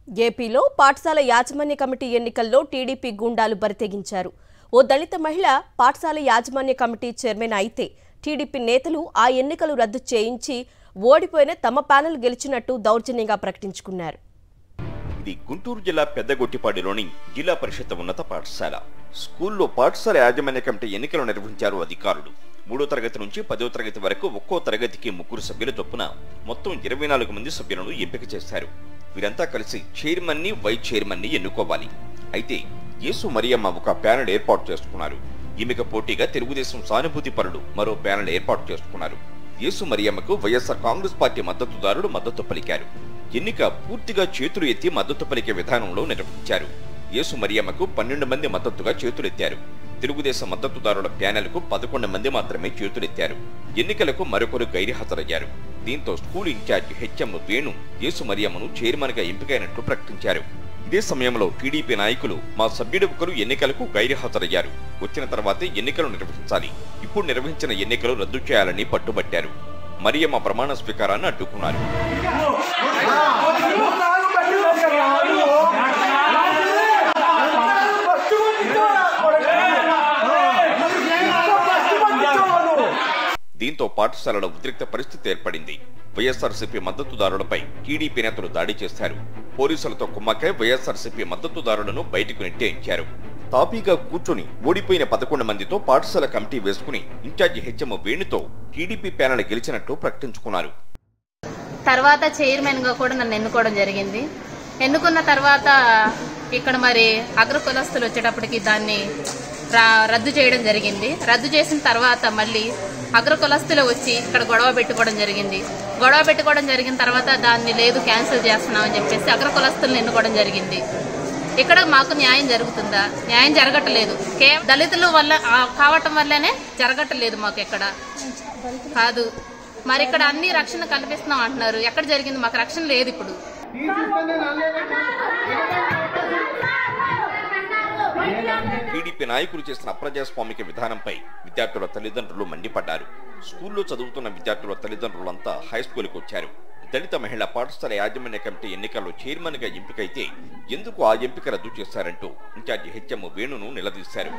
ఏపీలో పాఠశాల యాజమాన్య కమిటీ ఎన్నికల్లో టీడీపీ గూండాలు బరితెగించారు. ఓ దళిత మహిళ పాఠశాల యాజమాన్య కమిటీ చైర్మన్ అయితే టీడీపీ నేతలు ఆ ఎన్నికలు రద్దు చేయించి ఓడిపోయిన తమ ప్యానెల్ గెలిచినట్టు దౌర్జన్యంగా ప్రకటించుకున్నారు. ఇది గుంటూరు జిల్లా పెద్దగొట్టిపాడులోని జిల్లా పరిషత్ ఉన్నత పాఠశాల. స్కూల్లో పాఠశాల యాజమాన్య కమిటీ ఎన్నికలు నిర్వహించారు అధికారులు. 3వ తరగతి నుంచి 10వ తరగతి వరకు ఒక్కో తరగతికి 3 సభ్యుల చొప్పున మొత్తం 24 మంది సభ్యులను ఎంపిక చేశారు. వీరంతా కలిసి చైర్మన్ని, వైస్ చైర్మన్ని ఎన్నుకోవాలి. అయితే యేసు మరియమ్మ ఒక ప్యానెల్ ఏర్పాటు చేసుకున్నారు. ఈమెకు పోటీగా తెలుగుదేశం సానుభూతి పరులు మరో ప్యానెల్ ఏర్పాటు చేసుకున్నారు. యేసు మరియమ్మకు వైఎస్ఆర్ కాంగ్రెస్ పార్టీ మద్దతుదారులు మద్దతు పలికారు. ఎన్నిక పూర్తిగా చేతులు ఎత్తి మద్దతు పలికే విధానంలో నిర్వహించారు. యేసు మరియమ్మకు 12 మంది మద్దతుగా చేతులెత్తారు. తెలుగుదేశం మద్దతుదారుల ప్యానెల్కు 11 మంది మాత్రమే చేతులెత్తారు. ఎన్నికలకు మరొకరు గైర్హాజరయ్యారు. దీంతో స్కూల్ ఇన్ఛార్జి హెచ్ఎం వేణు యేసు మరియమ్మను చైర్మన్ గా ఎంపికైనట్లు ప్రకటించారు. ఇదే సమయంలో టీడీపీ నాయకులు మా సభ్యుడు ఒకరు ఎన్నికలకు గైర్హాజరయ్యారు, వచ్చిన తర్వాతే ఎన్నికలు నిర్వహించాలి, ఇప్పుడు నిర్వహించిన ఎన్నికలు రద్దు చేయాలని పట్టుబట్టారు. మరియమ్మ ప్రమాణ స్వీకారాన్ని అడ్డుకున్నారు. దీంతో పాఠశాలలో ఉద్రిక్త పరిస్థితి ఏర్పడింది. వైఎస్ఆర్సీపీ మద్దతుదారులపై టీడీపీ నేతలు దాడి చేశారు. పోలీసులతో కుమ్మక్కై వైఎస్ఆర్సీపీ మద్దతుదారులను బయటకు నెట్టేయించారు. తాపీగా కూర్చొని ఓడిపోయిన 11 మందితో పాఠశాల కమిటీ వేసుకుని ఇన్ఛార్జి హెచ్ఎం వేణుతో టీడీపీ ప్యానెల్ గెలిచినట్టు ప్రకటించుకున్నారు. తర్వాత చైర్మన్ గా కూడా నన్ను ఎన్నుకోవడం జరిగింది. ఎన్నుకున్న తర్వాత ఇక్కడ మరి అగ్ర కులస్తులు వచ్చేటప్పటికి దాన్ని రద్దు చేయడం జరిగింది. రద్దు చేసిన తర్వాత మళ్ళీ అగ్ర కులస్తులు వచ్చి ఇక్కడ గొడవ పెట్టుకోవడం జరిగింది. గొడవ పెట్టుకోవడం జరిగిన తర్వాత దాన్ని లేదు క్యాన్సిల్ చేస్తున్నామని చెప్పేసి అగ్ర కులస్తులను ఎన్నుకోవడం జరిగింది. ఇక్కడ మాకు న్యాయం జరుగుతుందా? న్యాయం జరగట్లేదు. దళితుల వల్ల కావటం వల్లనే జరగట్లేదు. మాకు ఎక్కడ కాదు. మరి ఇక్కడ అన్ని రక్షణ కల్పిస్తున్నాం అంటున్నారు. ఎక్కడ జరిగింది? మాకు రక్షణ లేదు. ఇప్పుడు టీడీపీ నాయకులు చేసిన అప్రజాస్వామిక విధానంపై విద్యార్థుల తల్లిదండ్రులు మండిపడ్డారు. స్కూల్లో చదువుతున్న విద్యార్థుల తల్లిదండ్రులంతా హైస్కూల్కి వచ్చారు. దళిత మహిళా పాఠశాల యాజమాన్య కమిటీ ఎన్నికల్లో చైర్మన్ గా ఎంపికైతే ఎందుకు ఆ ఎంపిక రద్దు చేశారంటూ ఇన్ఛార్జి హెచ్ఎం వేణును నిలదీశారు.